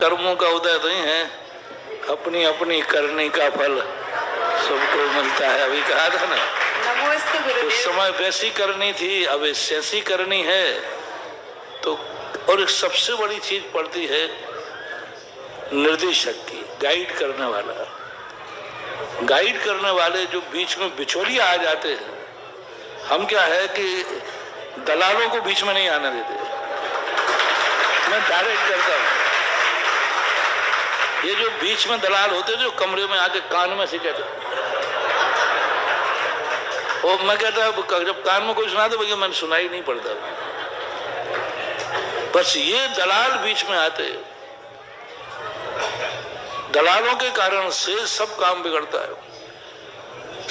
कर्मों का उदय नहीं है, अपनी अपनी करनी का फल सबको मिलता है। अभी कहा था ना, उस समय वैसी करनी थी, अब ऐसी करनी है। तो और एक सबसे बड़ी चीज पड़ती है निर्देशक की, गाइड करने वाला। गाइड करने वाले जो बीच में बिचौलिया आ जाते हैं, हम क्या है कि दलालों को बीच में नहीं आने देते, मैं डायरेक्ट करता हूं। ये जो बीच में दलाल होते जो कमरे में आके कान में से कहते, और मैं कहता जब कान में कोई सुना दो भैया मैंने सुनाई नहीं पड़ता। बस ये दलाल बीच में आते, दलालों के कारण से सब काम बिगड़ता है।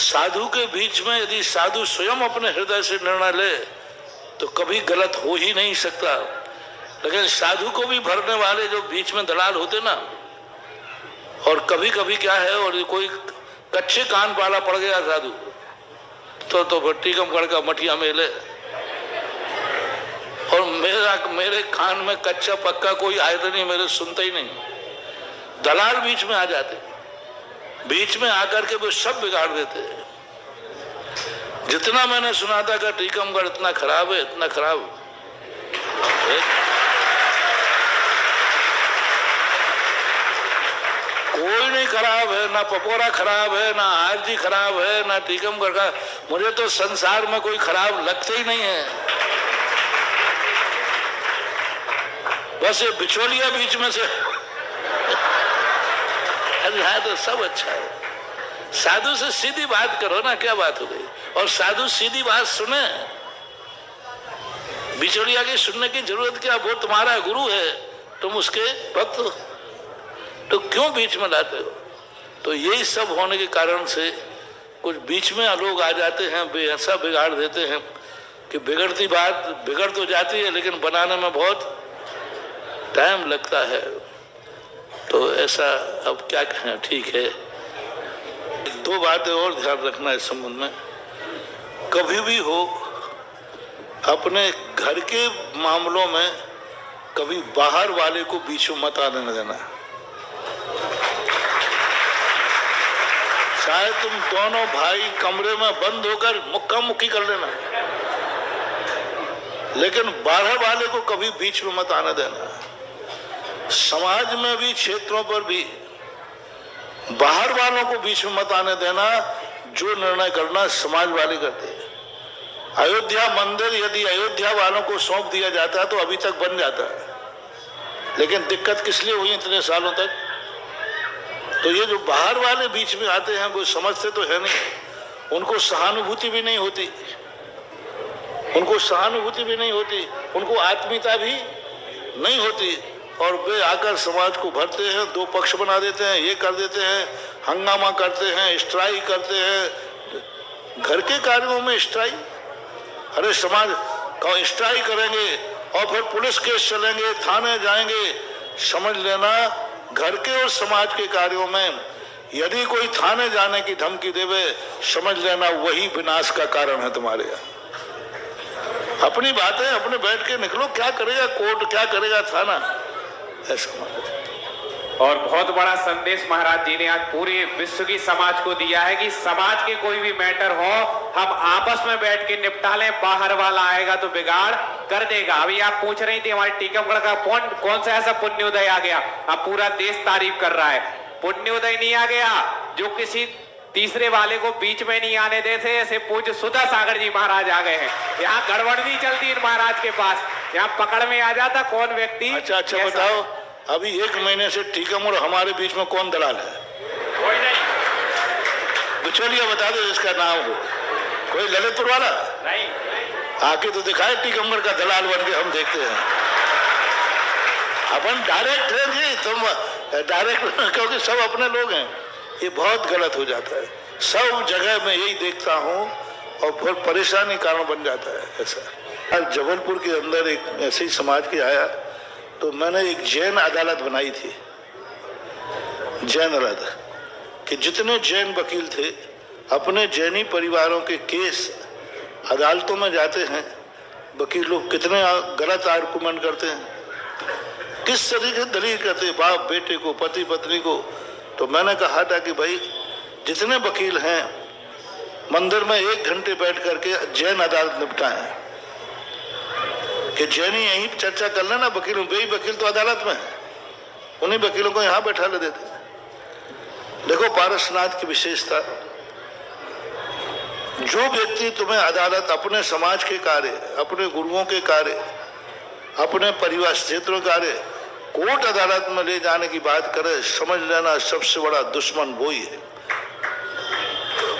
साधु के बीच में यदि साधु स्वयं अपने हृदय से निर्णय ले तो कभी गलत हो ही नहीं सकता। लेकिन साधु को भी भरने वाले जो बीच में दलाल होते ना, और कभी कभी क्या है, और कोई कच्चे कान वाला पड़ गया साधु तो फिर टीकमगढ़ का मठिया मेले, और मेरे कान में कच्चा पक्का कोई आयत नहीं, मेरे सुनते ही नहीं। दलाल बीच में आ जाते, बीच में आकर के वो सब बिगाड़ देते। जितना मैंने सुना था कि टीकमगढ़ इतना खराब है, इतना खराब है, कोई नहीं खराब है, ना पपोरा खराब है, ना आरजी खराब है, ना टीकमगढ़ का। मुझे तो संसार में कोई खराब लगते ही नहीं है। बस ये बिचौलिया बीच में से अरे यहाँ तो सब अच्छा है। साधु से सीधी बात करो ना, क्या बात हो गई। और साधु सीधी बात सुने, बिचौलिया की सुनने की जरूरत क्या। वो तुम्हारा गुरु है, तुम उसके भक्त हो, तो क्यों बीच में लाते हो। तो यही सब होने के कारण से कुछ बीच में लोग आ जाते हैं, ऐसा बिगाड़ देते हैं कि बिगड़ती बात बिगड़ तो जाती है लेकिन बनाने में बहुत टाइम लगता है। तो ऐसा अब क्या कहें, ठीक है। दो बातें और ध्यान रखना इस संबंध में, कभी भी हो अपने घर के मामलों में कभी बाहर वाले को बीच में मत आने देना। चाहे तुम दोनों भाई कमरे में बंद होकर मुक्का मुक्की कर लेना, लेकिन बाहर वाले को कभी बीच में मत आने देना। समाज में भी, क्षेत्रों पर भी बाहर वालों को बीच में मत आने देना। जो निर्णय करना समाज वाले करते हैं। अयोध्या मंदिर यदि अयोध्या वालों को सौंप दिया जाता तो अभी तक बन जाता है, लेकिन दिक्कत किस लिए हुई इतने सालों तक। तो ये जो बाहर वाले बीच में आते हैं वो समझते तो है नहीं, उनको सहानुभूति भी नहीं होती, उनको सहानुभूति भी नहीं होती, उनको आत्मीयता भी नहीं होती, और वे आकर समाज को भरते हैं, दो पक्ष बना देते हैं, ये कर देते हैं, हंगामा करते हैं, स्ट्राइक करते हैं। घर के कार्यों में स्ट्राइक, अरे समाज का स्ट्राइक करेंगे और फिर पुलिस केस चलेंगे, थाने जाएंगे। समझ लेना, घर के और समाज के कार्यों में यदि कोई थाने जाने की धमकी देवे, समझ लेना वही विनाश का कारण है तुम्हारे यहाँ। अपनी बातें अपने बैठ के निकलो, क्या करेगा कोर्ट, क्या करेगा थाना, ऐसा। और बहुत बड़ा संदेश महाराज जी ने आज पूरे विश्व की समाज को दिया है कि समाज के कोई भी मैटर हो हम आपस में बैठ के निपटा लें, बाहर वाला आएगा तो बिगाड़ कर देगा। अभी आप पूछ रही थी हमारे टीकमगढ़ का कौन सा ऐसा पुण्योदय आ गया, अब पूरा देश तारीफ कर रहा है। पुण्योदय नहीं आ गया जो किसी तीसरे वाले को बीच में नहीं आने देते, ऐसे पूज्य सुधा सागर जी महाराज आ गए हैं। यहाँ गड़बड़ नहीं चलती इन महाराज के पास, यहाँ पकड़ में आ जाता कौन व्यक्ति। अच्छा बताओ, अभी 1 महीने से टीकमगढ़ हमारे बीच में कौन दलाल है? कोई नहीं। बिचौलिया बता दो जिसका नाम हो, कोई ललितपुर वाला नहीं। आके तो दिखाए टीकमगढ़ का दलाल बन के, हम देखते हैं। अपन डायरेक्ट है जी, तुम डायरेक्ट, क्योंकि सब अपने लोग हैं। ये बहुत गलत हो जाता है, सब जगह मैं यही देखता हूँ, और फिर परेशानी कारण बन जाता है ऐसा। आज जबलपुर के अंदर एक ऐसे ही समाज के आया, तो मैंने एक जैन अदालत बनाई थी, जैन अदालत, कि जितने जैन वकील थे अपने जैनी परिवारों के केस अदालतों में जाते हैं। वकील लोग कितने गलत आर्गुमेंट करते हैं, किस तरीके से दलील करते बाप बेटे को, पति पत्नी को। तो मैंने कहा था कि भाई जितने वकील हैं मंदिर में 1 घंटे बैठ करके जैन अदालत निपटाएं, कि जैनी यहीं चर्चा कर लेना वकीलों, वही वकील तो अदालत में है, उन्हीं वकीलों को यहां बैठा ले देते। देखो पारसनाथ की विशेषता, जो व्यक्ति तुम्हें अदालत अपने समाज के कार्य, अपने गुरुओं के कार्य, अपने परिवार क्षेत्रों के कार्य कोर्ट अदालत में ले जाने की बात करे, समझ लेना सबसे बड़ा दुश्मन वो ही है।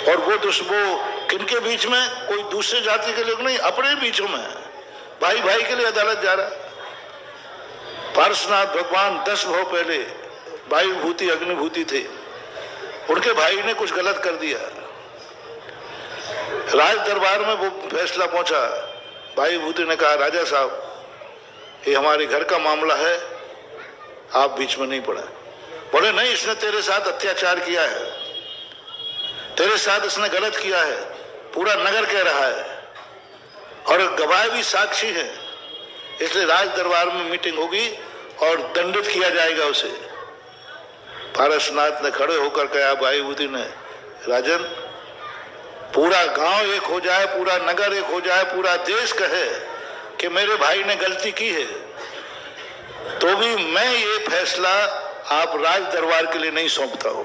और वो दुश्मन किनके बीच में? कोई दूसरे जाति के लोग नहीं, अपने बीचों में है। भाई भाई के लिए अदालत जा रहा। पारसनाथ भगवान 10 भाव पहले वायु भूति अग्निभूति थे, उनके भाई ने कुछ गलत कर दिया, राज दरबार में वो फैसला पहुंचा। वायु भूति ने कहा राजा साहब ये हमारे घर का मामला है, आप बीच में नहीं पड़े। बोले नहीं, इसने तेरे साथ अत्याचार किया है, तेरे साथ इसने गलत किया है, पूरा नगर कह रहा है और गवाह भी साक्षी है, इसलिए राज दरबार में मीटिंग होगी और दंडित किया जाएगा उसे। पारसनाथ ने खड़े होकर कहा वायुभूति ने, राजन पूरा गांव एक हो जाए, पूरा नगर एक हो जाए, पूरा देश कहे कि मेरे भाई ने गलती की है, तो भी मैं ये फैसला आप राज दरबार के लिए नहीं सौंपता हूं।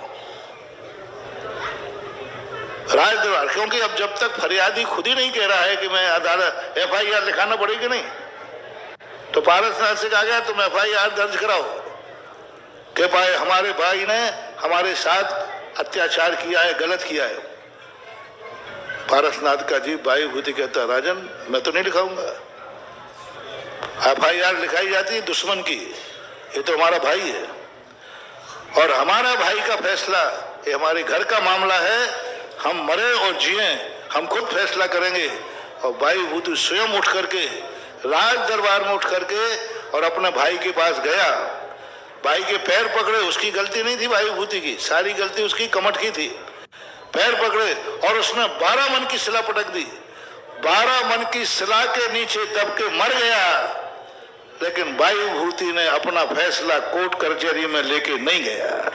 राज दरबार, क्योंकि अब जब तक फरियादी खुद ही नहीं कह रहा है कि मैं अदालत FIR लिखाना पड़ेगी नहीं, तो पारसनाथ से कहा गया तुम FIR दर्ज कराओ कि भाई हमारे भाई ने हमारे साथ अत्याचार किया है, गलत किया है। पारसनाथ का जी वायुभूति कहता राजन मैं तो नहीं लिखाऊंगा, FIR लिखाई जाती है दुश्मन की, ये तो हमारा भाई है और हमारा भाई का फैसला, ये हमारे घर का मामला है, हम मरे और जिए हम खुद फैसला करेंगे। और वायुभूति स्वयं उठ करके राज दरबार में उठ करके और अपने भाई के पास गया, भाई के पैर पकड़े, उसकी गलती नहीं थी वायुभूति की, सारी गलती उसकी कमठ की थी। पैर पकड़े और उसने 12 मन की शिला पटक दी, 12 मन की शिला के नीचे दब के मर गया। लेकिन वायुभूति ने अपना फैसला कोर्ट कचहरी में लेके नहीं गया।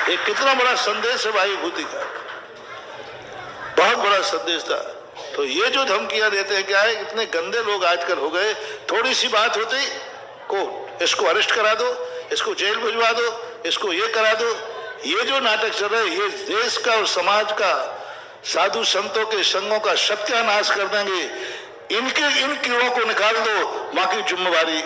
ये कितना बड़ा संदेश है वायुभूति का, बहुत बड़ा संदेश था। तो ये जो धमकियां देते हैं, क्या है, इतने गंदे लोग आजकल हो गए, थोड़ी सी बात होती कोर्ट, इसको अरेस्ट करा दो, इसको जेल भिजवा दो, इसको ये करा दो। ये जो नाटक चल रहा है, ये देश का और समाज का, साधु संतों के संघों का सत्यानाश कर देंगे। इन कीड़ों को निकाल दो, बाकी जिम्मेवारी